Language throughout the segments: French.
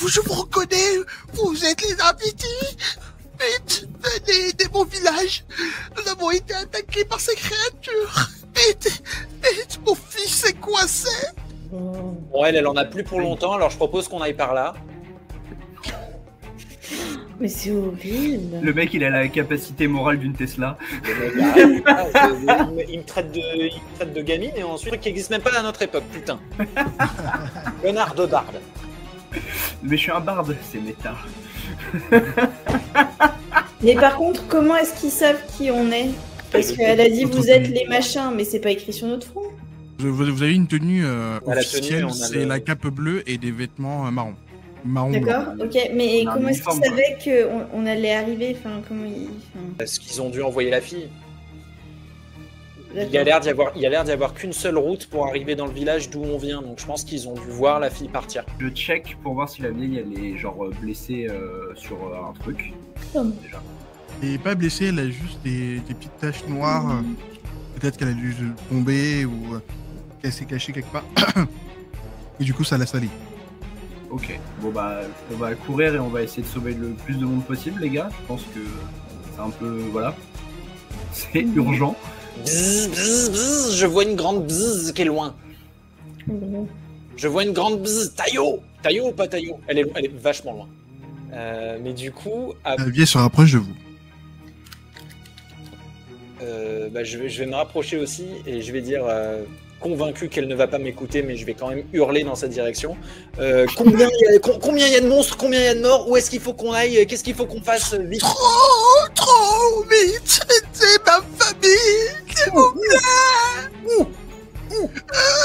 je vous reconnais, vous êtes les invités. Vite, venez de mon village. Nous avons été attaqués par ces créatures. Vite, mon fils est coincé. Bon, elle en a plus pour longtemps, alors je propose qu'on aille par là. Mais c'est horrible. Le mec, il a la capacité morale d'une Tesla. Il me traite de gamine et ensuite qui n'existe même pas à notre époque, putain. Connard de barde. Mais je suis un barde, c'est méta. Mais par contre, comment est-ce qu'ils savent qui on est? Parce qu'elle a dit vous êtes les machins, mais c'est pas écrit sur notre front. Vous avez une tenue officielle, tenue, c'est la cape bleue et des vêtements marron. D'accord, ok, mais On a un comment est-ce qu'ils uniforme, savaient qu'on allait arriver? Enfin, comment ils... Parce qu'ils ont dû envoyer la fille. Il D'accord. y a l'air d'y avoir qu'une seule route pour arriver dans le village d'où on vient, donc je pense qu'ils ont dû voir la fille partir. Je check pour voir si la vieille, elle est genre blessée sur un truc. Déjà. Elle est pas blessée, elle a juste des petites taches noires. Peut-être qu'elle a dû tomber ou qu'elle s'est cachée quelque part. Et du coup, ça l'a salée. Ok, bon bah, on va courir et on va essayer de sauver le plus de monde possible, les gars. Je pense que c'est un peu, voilà, c'est urgent. Bzzz, bzzz, bzzz, je vois une grande bzzz qui est loin. Je vois une grande bzzz. Taillot ou pas Taillot? Elle est vachement loin. Mais du coup... La vieille se rapproche de vous. Je vais me rapprocher aussi et je vais dire... convaincu qu'elle ne va pas m'écouter, mais je vais quand même hurler dans sa direction. Combien il y a de monstres, combien il y a de morts, où est-ce qu'il faut qu'on aille, qu'est-ce qu'il faut qu'on fasse vite? Trop vite. C'est ma famille, s'il vous plaît.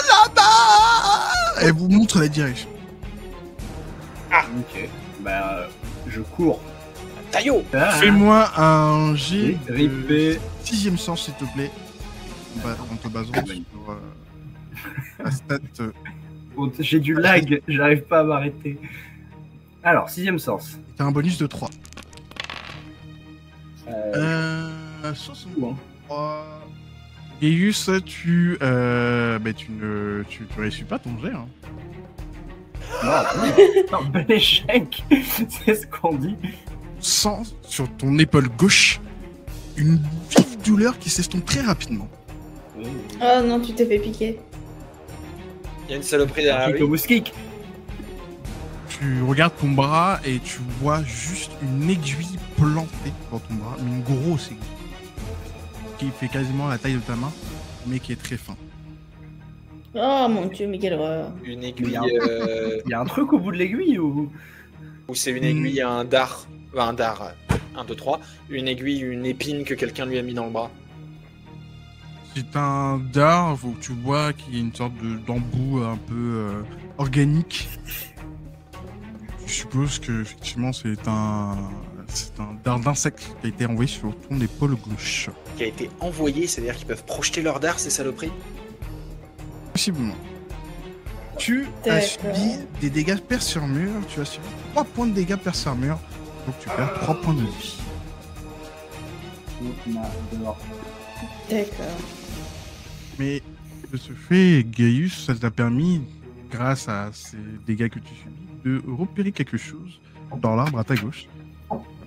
Là-bas. Elle vous montre la direction. Ok, bah, je cours. Taillot! Fais-moi un G Ripé. 6ème sens, s'il te plaît. En te basant sur la stat. J'ai du lag, j'arrive pas à m'arrêter. Alors, 6ème sens. T'as un bonus de 3. 63. Gaius, tu réussis pas ton jet. Hein. Non, bel échec. C'est ce qu'on dit. Sens sur ton épaule gauche une vive douleur qui s'estompe très rapidement. Oh non, tu t'es fait piquer. Il y a une saloperie derrière lui. Muskik. Tu regardes ton bras et tu vois juste une aiguille plantée dans ton bras, mais une grosse aiguille qui fait quasiment la taille de ta main, mais qui est très fin. Oh mon dieu, mais quelle horreur. Une aiguille... Il y a un truc au bout de l'aiguille ou c'est une aiguille, un dard. Un dard, 1, 2, 3. Une aiguille, une épine que quelqu'un lui a mis dans le bras. C'est un dard, faut que tu vois qu'il y a une sorte d'embout un peu organique. Je suppose que effectivement c'est un dard d'insecte qui a été envoyé sur ton épaule gauche. Qui a été envoyé, c'est-à-dire qu'ils peuvent projeter leur dard, ces saloperies? Possiblement. Tu as subi des dégâts perce sur mur, tu as subi 3 points de dégâts perce sur mur, donc tu perds 3 points de vie. D'accord. Mais de ce fait, Gaius, ça t'a permis, grâce à ces dégâts que tu subis, de repérer quelque chose dans l'arbre à ta gauche.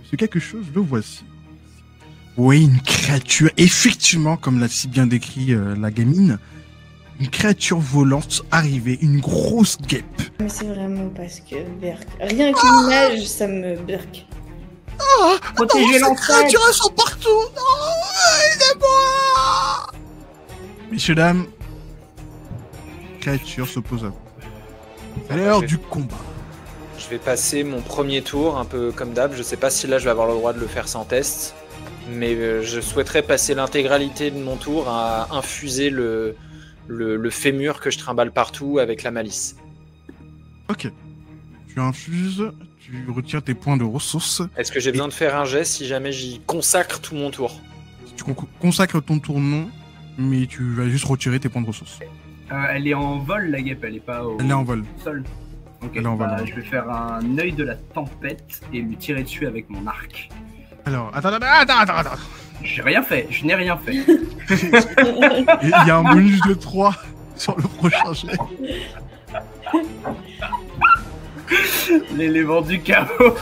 Ce quelque chose, le voici. Oui, une créature, effectivement, comme l'a si bien décrit la gamine, une créature volante arrivée, une grosse guêpe. Mais c'est vraiment parce que Berk. Rien qu'une image, ça me Berk. Protégez Ces créatures, elles sont partout. Non, aidez-moi. Messieurs, dames, créature s'oppose à vous. C'est l'heure du combat. Je vais passer mon premier tour, un peu comme d'hab. Je sais pas si là je vais avoir le droit de le faire sans test, mais je souhaiterais passer l'intégralité de mon tour à infuser le fémur que je trimballe partout avec la malice. Ok. Tu infuses, tu retires tes points de ressources. Est-ce que j'ai besoin de faire un jet si jamais j'y consacre tout mon tour? Tu consacres ton tour, non, mais tu vas juste retirer tes points de ressources. Elle est en vol, la guêpe, elle est pas au Elle est en vol. sol. Ok, Elle est en vol. je vais faire un œil de la tempête et lui tirer dessus avec mon arc. Alors, attends. J'ai rien fait, je n'ai rien fait. Il y a un bonus de 3 sur le prochain jet. L'élément du chaos.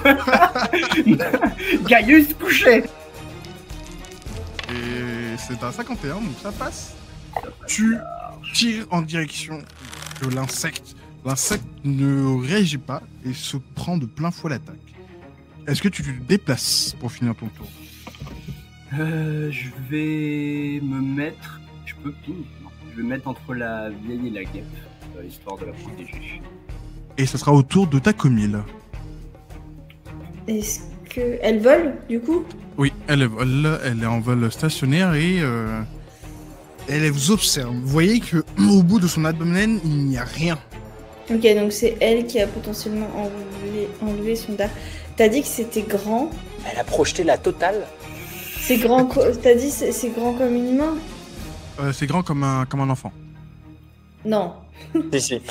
Gaius couché. Et c'est un 51, donc ça passe. Tu tires en direction de l'insecte. L'insecte ne réagit pas et se prend de plein fouet l'attaque. Est-ce que tu te déplaces pour finir ton tour? Je vais me mettre... Je peux ping? Non. Je vais me mettre entre la vieille et la guêpe, histoire de la protéger. Et ce sera au tour de Takomil. Est-ce que... Elle vole, du coup? Oui, elle vole, elle est en vol stationnaire et elle vous observe. Vous voyez que au bout de son abdomen, il n'y a rien. Ok, donc c'est elle qui a potentiellement enlevé son dard. T'as dit que c'était grand. Elle a projeté la totale. C'est grand... T'as dit c'est grand comme une main? C'est grand comme un enfant. Non. Si, si.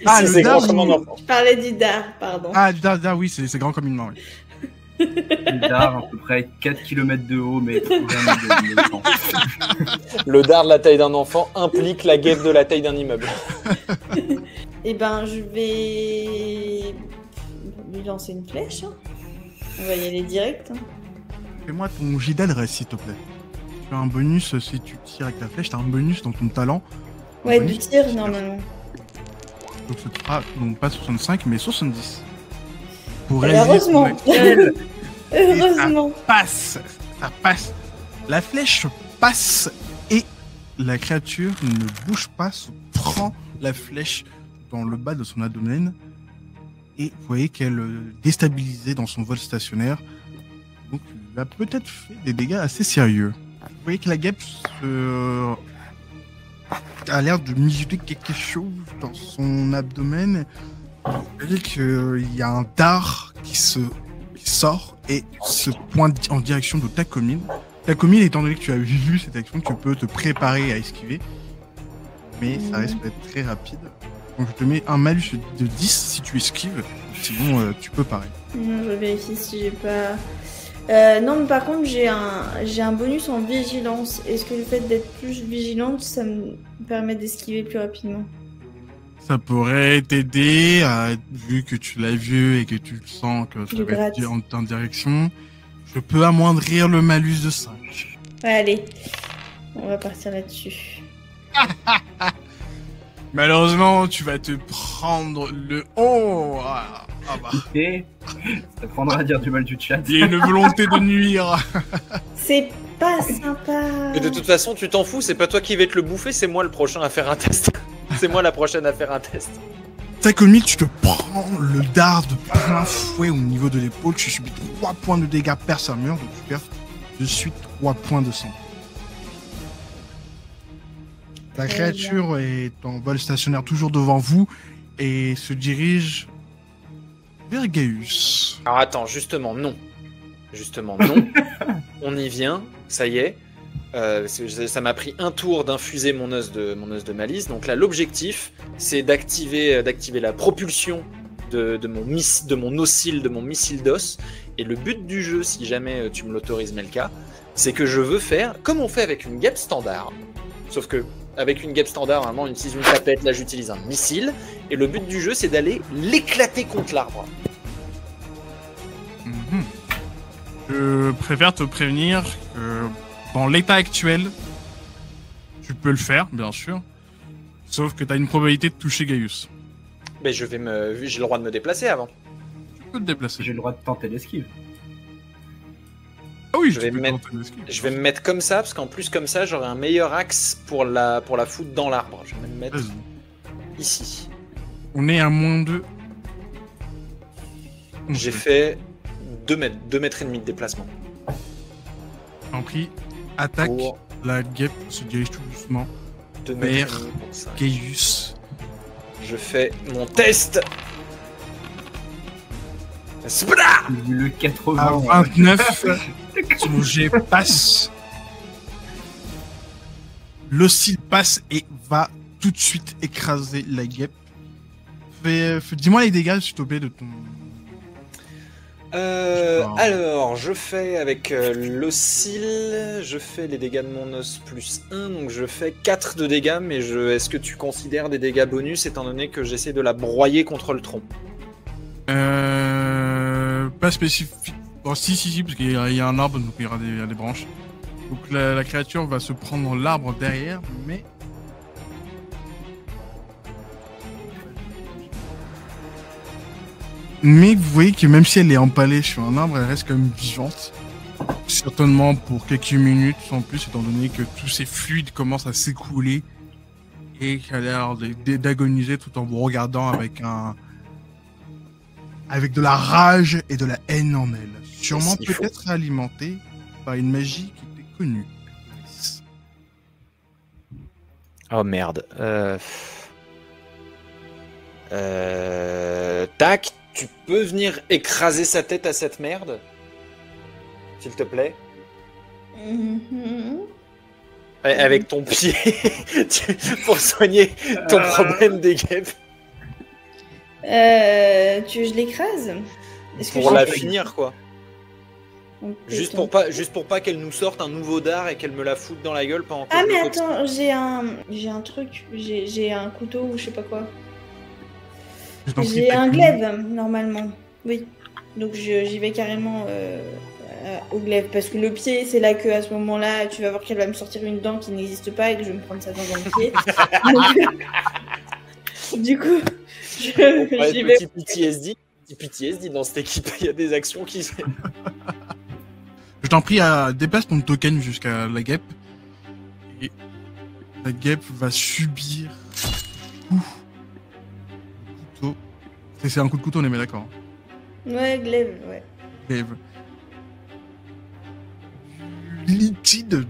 Ah, Si, le c'est grand dard, comme un enfant. Je parlais du dard, pardon. Ah, du dard, oui, c'est grand comme une main, oui. Le dard, à peu près 4 km de haut, mais 20 de temps. Le dard de la taille d'un enfant implique la guêpe de la taille d'un immeuble. Eh ben, je vais lui lancer une flèche. Hein. On va y aller direct. Hein. Fais-moi ton jet d'adresse, s'il te plaît. Tu as un bonus si tu tires avec la flèche, tu as un bonus dans ton talent. Ouais, bonus, du tir, normalement. Donc ce sera non pas 65, mais 70. Pour Heureusement. réaliser Heureusement. ça passe. La flèche passe et la créature ne bouge pas, se prend la flèche dans le bas de son abdomen et vous voyez qu'elle est déstabilisée dans son vol stationnaire. Donc il a peut-être fait des dégâts assez sérieux. Vous voyez que la guêpe a l'air de mijoter quelque chose dans son abdomen. Vous voyez qu'il y a un dard qui sort et se pointe en direction de Takomil. Takomil, étant donné que tu as vu cette action, tu peux te préparer à esquiver. Mais ça risque d'être très rapide. Donc je te mets un malus de 10 si tu esquives. Sinon, tu peux parer. Non, je vérifie si j'ai pas... non, mais par contre, j'ai un bonus en vigilance. Est-ce que le fait d'être plus vigilante, ça me permet d'esquiver plus rapidement? Ça pourrait t'aider, vu que tu l'as vu et que tu le sens que ça Je va gratte. être en direction. Je peux amoindrir le malus de 5. Ouais, allez. On va partir là-dessus. Malheureusement, tu vas te prendre le... Oh bah. Et ça prendra à dire du mal du chat. Il y a une volonté de nuire. C'est pas sympa. Mais de toute façon, tu t'en fous, c'est pas toi qui vais te le bouffer, c'est moi le prochain à faire un test. C'est moi la prochaine à faire un test. Takomil, tu te prends le dard de plein fouet au niveau de l'épaule. Tu subis 3 points de dégâts per sa mur, donc tu perds de suite 3 points de sang. La Très créature est en vol stationnaire toujours devant vous et se dirige vers Gaius. Alors attends, justement, non. Justement, non. On y vient, ça y est. Ça m'a pris un tour d'infuser mon os de malice. Donc là, l'objectif, c'est d'activer la propulsion de mon oscille, de mon missile d'os. Et le but du jeu, si jamais tu me l'autorises, Melka, c'est que je veux faire comme on fait avec une guêpe standard. Sauf que avec une guêpe standard, normalement, on utilise une tapette. Là, j'utilise un missile. Et le but du jeu, c'est d'aller l'éclater contre l'arbre. Mhm. Je préfère te prévenir que dans l'état actuel, tu peux le faire, bien sûr. Sauf que tu as une probabilité de toucher Gaius. Mais j'ai le droit de me déplacer avant. Tu peux te déplacer. J'ai le droit de tenter l'esquive. Ah oui, Je vais me Je vais me mettre comme ça, parce qu'en plus, comme ça, j'aurai un meilleur axe pour la foutre dans l'arbre. Je vais me mettre ici. On est à moins de... J'ai fait 2 mètres et demi de déplacement. En prie, attaque. Pour La guêpe se dirige tout doucement 2 mètres et vers demi pour ça. Gaius. Je fais mon test. Spla J'ai vu le 80. À 29, son jet passe. L'oscille passe et va tout de suite écraser la guêpe. Dis-moi les dégâts, s'il te plaît, de ton... Alors, je fais avec l'oscille, je fais les dégâts de mon os plus 1, donc je fais 4 de dégâts, mais est-ce que tu considères des dégâts bonus étant donné que j'essaie de la broyer contre le tronc? pas spécifique. Bon, si, parce qu'il y a un arbre, donc il y aura des branches. Donc la créature va se prendre l'arbre derrière, mais... Mais vous voyez que même si elle est empalée sur un arbre, elle reste quand même vivante. Certainement pour quelques minutes, sans plus, étant donné que tous ces fluides commencent à s'écouler et qu'elle a l'air d'agoniser tout en vous regardant avec de la rage et de la haine en elle. Sûrement peut-être alimentée par une magie qui était connue. Oh merde. Tac, tu peux venir écraser sa tête à cette merde, s'il te plaît. Avec ton pied pour soigner ton problème des guêpes. Tu veux que je l'écrase? Pour la finir, quoi. Donc, Juste pour pas qu'elle nous sorte un nouveau dard et qu'elle me la foute dans la gueule pendant que Ah je mais le coque. attends, j'ai un truc, j'ai un couteau ou je sais pas quoi. J'ai un glaive normalement, oui. Donc j'y vais carrément au glaive parce que le pied, c'est là que à ce moment-là, tu vas voir qu'elle va me sortir une dent qui n'existe pas et que je vais me prendre sa dent dans le pied. Donc, du coup, j'y vais. Petit PTSD dans cette équipe, il y a des actions qui se... Je t'en prie, déplace ton token jusqu'à la guêpe. Et la guêpe va subir le couteau. C'est un coup de couteau, on est bien d'accord. Ouais, glaive, ouais. Glaive. Du liquide de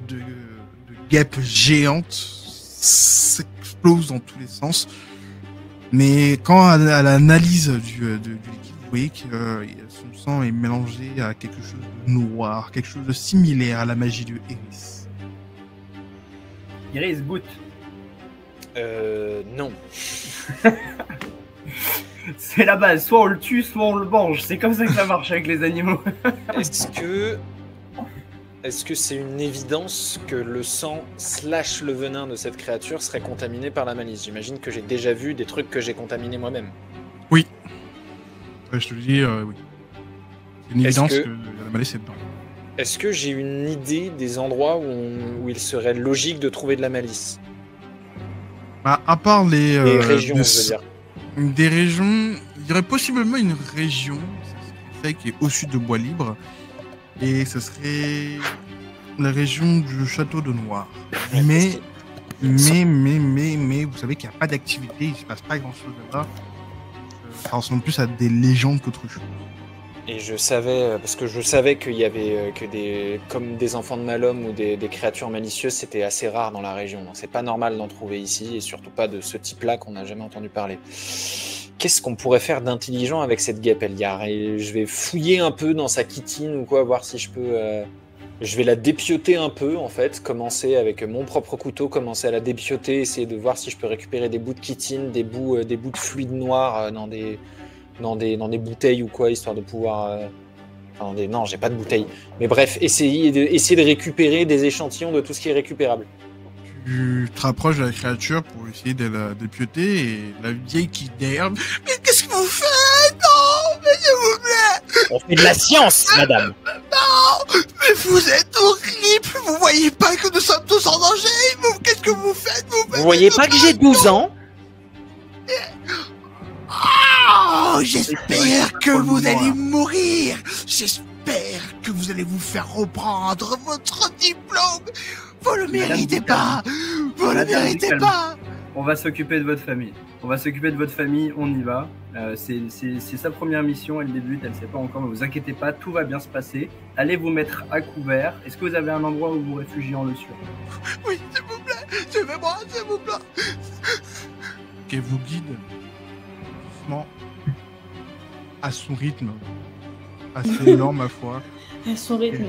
guêpe géante s'explose dans tous les sens. Mais quand à l'analyse du liquide, vous voyez que son sang est mélangé à quelque chose de noir, quelque chose de similaire à la magie de Iris. Iris, goûte. Non. C'est la base, soit on le tue, soit on le mange. C'est comme ça que ça marche avec les animaux. Est-ce que c'est une évidence que le sang / le venin de cette créature serait contaminé par la malice? J'imagine que j'ai déjà vu des trucs que j'ai contaminés moi-même. Oui. Ouais, je te le dis, oui. C'est une évidence que la malice est dedans. Est-ce que j'ai une idée des endroits où il serait logique de trouver de la malice? Bah, à part les régions, je veux dire. Des régions, il y aurait possiblement une région, celle qui est au sud de Bois Libre, et ce serait la région du château de Noir. Mais vous savez qu'il n'y a pas d'activité, il ne se passe pas grand-chose là-bas. Ça ressemble plus à des légendes qu'autre chose. Et je savais, parce que je savais qu'il y avait comme des enfants de Malhomme ou des créatures malicieuses, c'était assez rare dans la région. Donc c'est pas normal d'en trouver ici, et surtout pas de ce type-là qu'on n'a jamais entendu parler. Qu'est-ce qu'on pourrait faire d'intelligent avec cette guêpe, Elgar? Et je vais fouiller un peu dans sa chitine ou quoi, voir si je peux... Je vais la dépioter un peu, en fait, commencer avec mon propre couteau, commencer à la dépioter, essayer de voir si je peux récupérer des bouts de chitine, des bouts de fluide noir dans des bouteilles ou quoi, histoire de pouvoir... Non, j'ai pas de bouteilles. Mais bref, essayer de récupérer des échantillons de tout ce qui est récupérable. Tu te rapproches de la créature pour essayer de la dépioter et la vieille qui derrière. Mais qu'est-ce que vous faites? Non, mais s'il vous plaît! On fait de la science, madame! Non! Mais vous êtes horrible! Vous voyez pas que nous sommes tous en danger? Qu'est-ce que vous faites? Vous voyez pas que j'ai 12 ans? Oh, j'espère que vous allez mourir. J'espère que vous allez vous faire reprendre votre diplôme. Vous le méritez pas. Vous le méritez pas. On va s'occuper de votre famille. On y va. C'est sa première mission, elle débute, elle sait pas encore, mais vous inquiétez pas, tout va bien se passer. Allez vous mettre à couvert. Est-ce que vous avez un endroit où vous réfugiez en dessus? Oui, s'il vous plaît. Suivez-moi, s'il vous plaît. Qui vous guide doucement à son rythme assez lent, ma foi. À son rythme.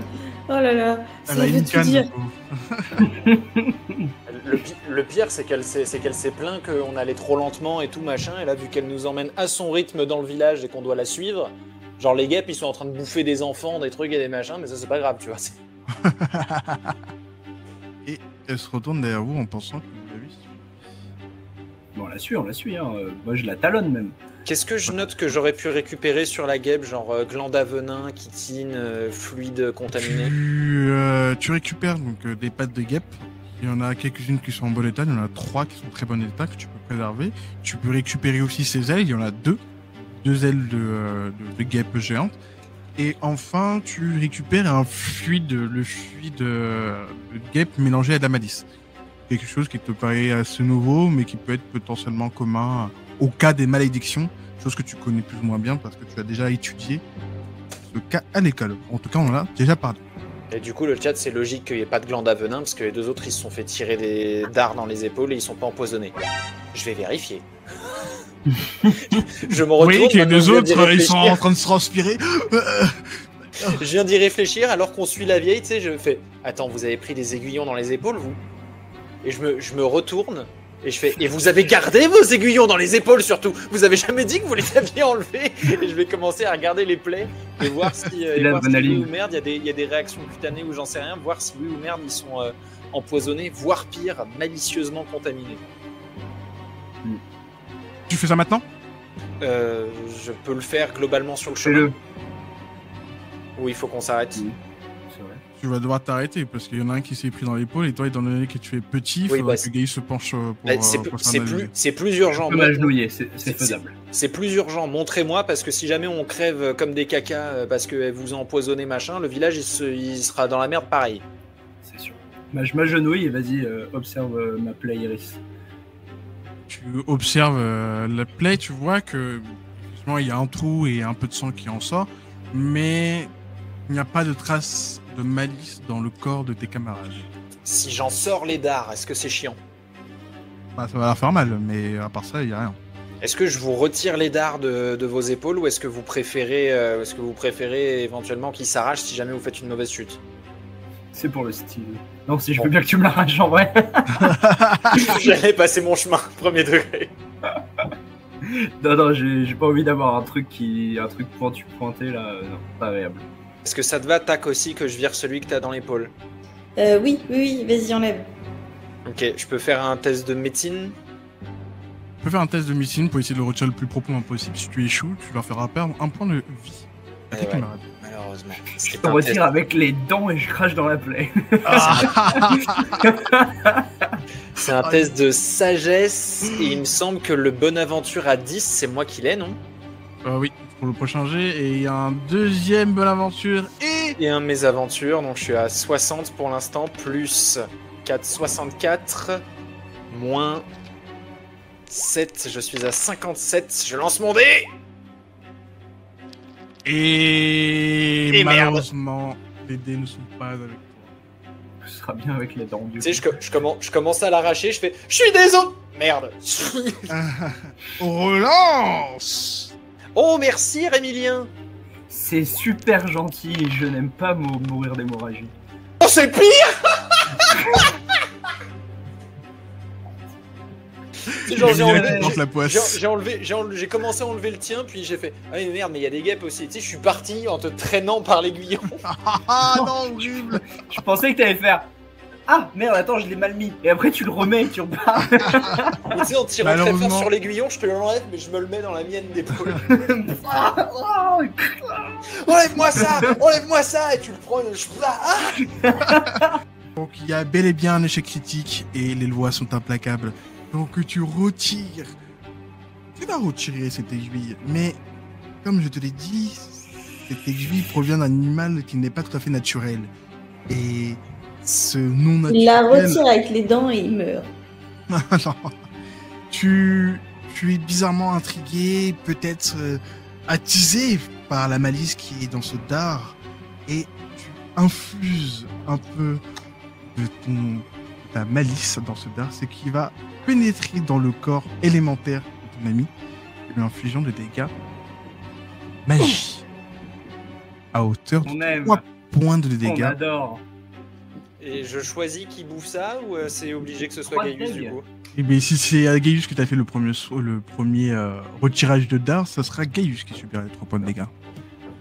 Oh là là, ça Elle a veut une tout canne. dire. Le pire, c'est qu'elle s'est plaint qu'on allait trop lentement et tout machin, et là, vu qu'elle nous emmène à son rythme dans le village et qu'on doit la suivre, genre les guêpes, ils sont en train de bouffer des enfants, des trucs et des machins, mais ça, c'est pas grave, tu vois. Et elle se retourne derrière vous en pensant que vous l'avez suivi. Bon, on la suit, hein. Moi je la talonne même. Qu'est-ce que je note que j'aurais pu récupérer sur la guêpe, genre glande à venin, chitine, fluide contaminé? Tu récupères donc des pattes de guêpe. Il y en a quelques-unes qui sont en bon état, il y en a 3 qui sont en très bon état que tu peux préserver. Tu peux récupérer aussi ses ailes, il y en a 2 ailes de guêpe géante. Et enfin, tu récupères le fluide de guêpe mélangé à de la malice. Quelque chose qui te paraît assez nouveau, mais qui peut être potentiellement commun au cas des malédictions, chose que tu connais plus ou moins bien parce que tu as déjà étudié ce cas à l'école. En tout cas, on en a déjà parlé. Et du coup, le chat, c'est logique qu'il n'y ait pas de glande à venin, parce que les 2 autres, ils se sont fait tirer des dards dans les épaules et ils sont pas empoisonnés. Je vais vérifier. Je me retourne. Oui, que les 2 autres, ils réfléchir. sont en train de se transpirer. Je viens d'y réfléchir alors qu'on suit la vieille, tu sais, je fais « Attends, vous avez pris des aiguillons dans les épaules, vous ?» Et je me retourne et je fais « Et vous avez gardé vos aiguillons dans les épaules, surtout. Vous avez jamais dit que vous les aviez enlevés ?» Et je vais commencer à regarder les plaies et voir si, oui ou merde, il y a des réactions cutanées ou j'en sais rien, voir si oui ou merde, ils sont empoisonnés, voire pire, malicieusement contaminés. Tu fais ça maintenant? Je peux le faire globalement sur le chemin. Fais-le. Ou il faut qu'on s'arrête. Oui, c'est vrai. Tu vas devoir t'arrêter parce qu'il y en a un qui s'est pris dans l'épaule et toi, étant donné que tu es petit, il Oui, faudrait bah, que Gaïs se penche pour. C'est plus urgent. Je peux m'agenouiller, c'est faisable. C'est plus urgent. Montrez-moi parce que si jamais on crève comme des cacas parce que vous a empoisonné machin, le village il sera dans la merde pareil. C'est sûr. Bah, je m'agenouille et vas-y, observe ma plaie Iris. Tu observes la plaie, tu vois que effectivement, il y a un trou et un peu de sang qui en sort, mais il n'y a pas de traces de malice dans le corps de tes camarades. Si j'en sors les dards, est-ce que c'est chiant? Bah, ça va leur faire mal, mais à part ça, il n'y a rien. Est-ce que je vous retire les dards de vos épaules ou est-ce que vous préférez éventuellement qu'ils s'arrachent si jamais vous faites une mauvaise chute? C'est pour le style. Non, si je veux bien que tu me l'arraches en vrai. J'allais passer mon chemin, premier degré. Non, j'ai pas envie d'avoir un truc pointé là. Non, pas agréable. Est-ce que ça te va, Tac, aussi, que je vire celui que t'as dans l'épaule? Oui, vas-y, enlève. Ok, je peux faire un test de médecine? Tu peux faire un test de médecine pour essayer de le retirer le plus proprement possible. Si tu échoues, tu leur feras perdre un point de vie à tes camarades. Malheureusement. Je te retire avec les dents et je crache dans la plaie. C'est un test de sagesse et il me semble que le Bonaventure à 10, c'est moi qui l'ai, non? Oui, pour le prochain jet. Et il y a un deuxième Bonaventure et un mésaventure, donc je suis à 60 pour l'instant, plus 4, 64, moins 7, je suis à 57, je lance mon dé. Et malheureusement, merde. Les dés ne sont pas avec toi. Ce sera bien avec les dents. Tu sais, je commence à l'arracher, je fais « Je suis désolé !» Merde. On relance. Oh, merci Rémilien. C'est super gentil et je n'aime pas mourir d'hémorragie. Oh, c'est pire. J'ai commencé à enlever le tien, puis j'ai fait « Ah mais merde, mais il y a des guêpes aussi. » Tu sais, je suis parti en te traînant par l'aiguillon. Ah non, horrible. Je pensais que t'allais faire « Ah merde, attends, je l'ai mal mis. » Et après tu le remets et tu repars. Tu sais, en tirant très fort sur l'aiguillon, je te l'enlève, mais je me le mets dans la mienne d'épaule. Enlève-moi ça. Et tu le prends et Donc il y a bel et bien un échec critique et les lois sont implacables. Donc tu retires. Tu vas retirer cette aiguille, mais comme je te l'ai dit, cette aiguille provient d'un animal qui n'est pas tout à fait naturel. Et ce non naturel... Il la retire avec les dents et il meurt. Non. Tu es bizarrement intrigué, peut-être attisé par la malice qui est dans ce dard, et tu infuses un peu de ta malice dans ce dard, ce qui va pénétrer dans le corps élémentaire de ton ami, lui infligeant des dégâts magie à hauteur de 3 points de dégâts. On adore. Et je choisis qui bouffe ça ou c'est obligé que ce soit Gaius du coup? Et bien si c'est à Gaius que tu as fait le premier retirage de dard, ça sera Gaius qui subira les 3 points de dégâts.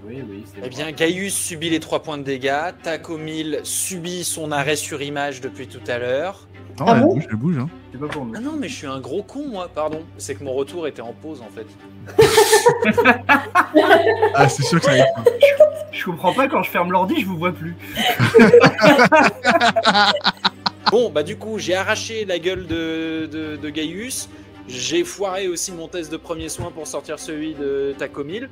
Oui, c'est Eh bien, Gaius subit les 3 points de dégâts, Tacomil subit son arrêt sur image depuis tout à l'heure, Non, Ah elle bon bouge, elle bouge. Hein. C'est pas pour nous. Ah non, mais je suis un gros con, moi, pardon. C'est que mon retour était en pause, en fait. Ah, c'est sûr que ça va être. Je comprends pas, quand je ferme l'ordi, je vous vois plus. Bon, bah du coup, j'ai arraché la gueule de Gaius. J'ai foiré aussi mon test de premier soin pour sortir celui de Tacomil.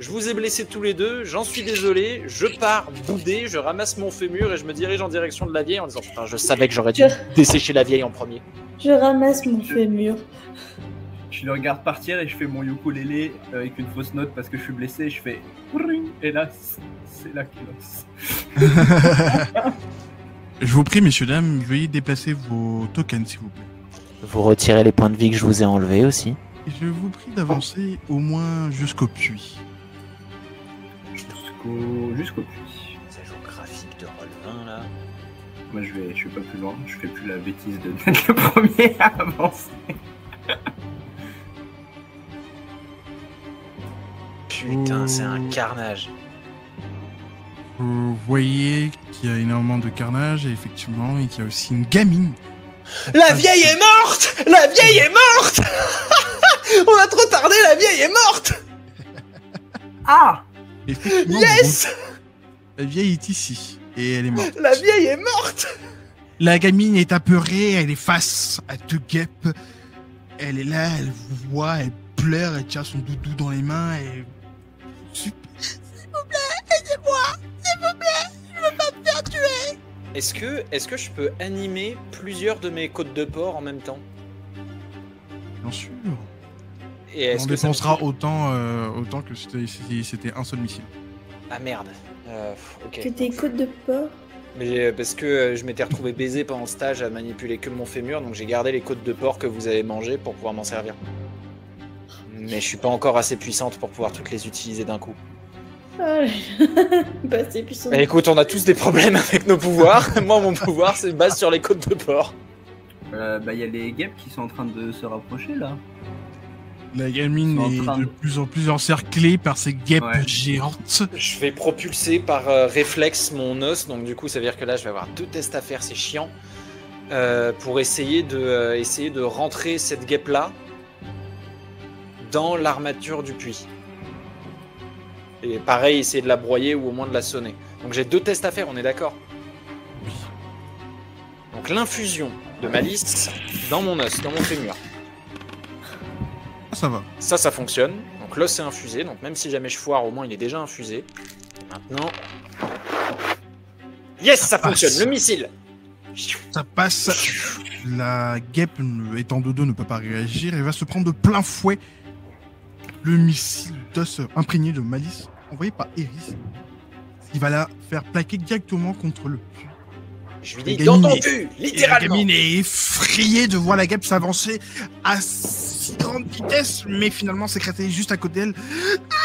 Je vous ai blessés tous les deux, j'en suis désolé. Je pars boudé, je ramasse mon fémur et je me dirige en direction de la vieille en disant putain, je savais que j'aurais dû dessécher la vieille en premier. Je ramasse mon fémur. Je le regarde partir et je fais mon ukulélé avec une fausse note parce que je suis blessé. Je fais ring, et là, c'est la classe. Je vous prie, messieurs, dames, veuillez déplacer vos tokens, s'il vous plaît. Vous retirez les points de vie que je vous ai enlevés aussi. Et je vous prie d'avancer au moins jusqu'au puits. Jusqu'au puits. C'est géographique de rôle 20 là. Moi, je vais pas plus loin. Je fais plus la bêtise d'être le premier à avancer. Putain, c'est un carnage. Vous voyez qu'il y a énormément de carnage, et effectivement, et qu'il y a aussi une gamine. La vieille est morte! La vieille est morte! On a trop tardé, la vieille est morte! Ah! Effectivement, Yes! la vieille est ici, et elle est morte. La vieille est morte! La gamine est apeurée, elle est face à deux guêpes. Elle est là, elle vous voit, elle pleure, elle tient son doudou dans les mains, et... S'il vous plaît, aidez-moi. S'il vous plaît, je veux pas me faire tuer. Est-ce que je peux animer plusieurs de mes côtes de porc en même temps? Bien sûr. Et est-ce On que ça me dépensera fait- autant que si c'était un seul missile. Ah merde. Ok. Que tes côtes de porc. Mais parce que je m'étais retrouvé baisé pendant le stage à manipuler que mon fémur, donc j'ai gardé les côtes de porc que vous avez mangées pour pouvoir m'en servir. Mais je suis pas encore assez puissante pour pouvoir toutes les utiliser d'un coup. Ah, bah, c'est puissant. Bah, écoute, on a tous des problèmes avec nos pouvoirs. Moi, mon pouvoir, c'est base sur les côtes de porc. Bah, y a les guêpes qui sont en train de se rapprocher là. La gamine Ils sont en train est de de- plus en plus encerclée par ces guêpes Ouais. géantes. Je vais propulser par réflexe mon os, donc du coup, ça veut dire que là, je vais avoir 2 tests à faire, c'est chiant, pour essayer de rentrer cette guêpe-là dans l'armature du puits. Et pareil, essayer de la broyer ou au moins de la sonner. Donc j'ai 2 tests à faire, on est d'accord? Oui. Donc l'infusion de malice dans mon os, dans mon fémur. Ça va. Ça fonctionne. Donc l'os est infusé, donc même si jamais je foire, au moins il est déjà infusé. Maintenant... Yes, ça fonctionne, le missile! Ça passe. La guêpe, étant de dos, ne peut pas réagir et va se prendre de plein fouet le missile d'os imprégné de malice envoyé par Eris. Il va la faire plaquer directement contre le puits. Je lui La dis, dans gamine ton est- cul, Et la littéralement! gamine est effrayée de voir la guêpe s'avancer à si grande vitesse, mais finalement s'écraser juste à côté d'elle. Ah,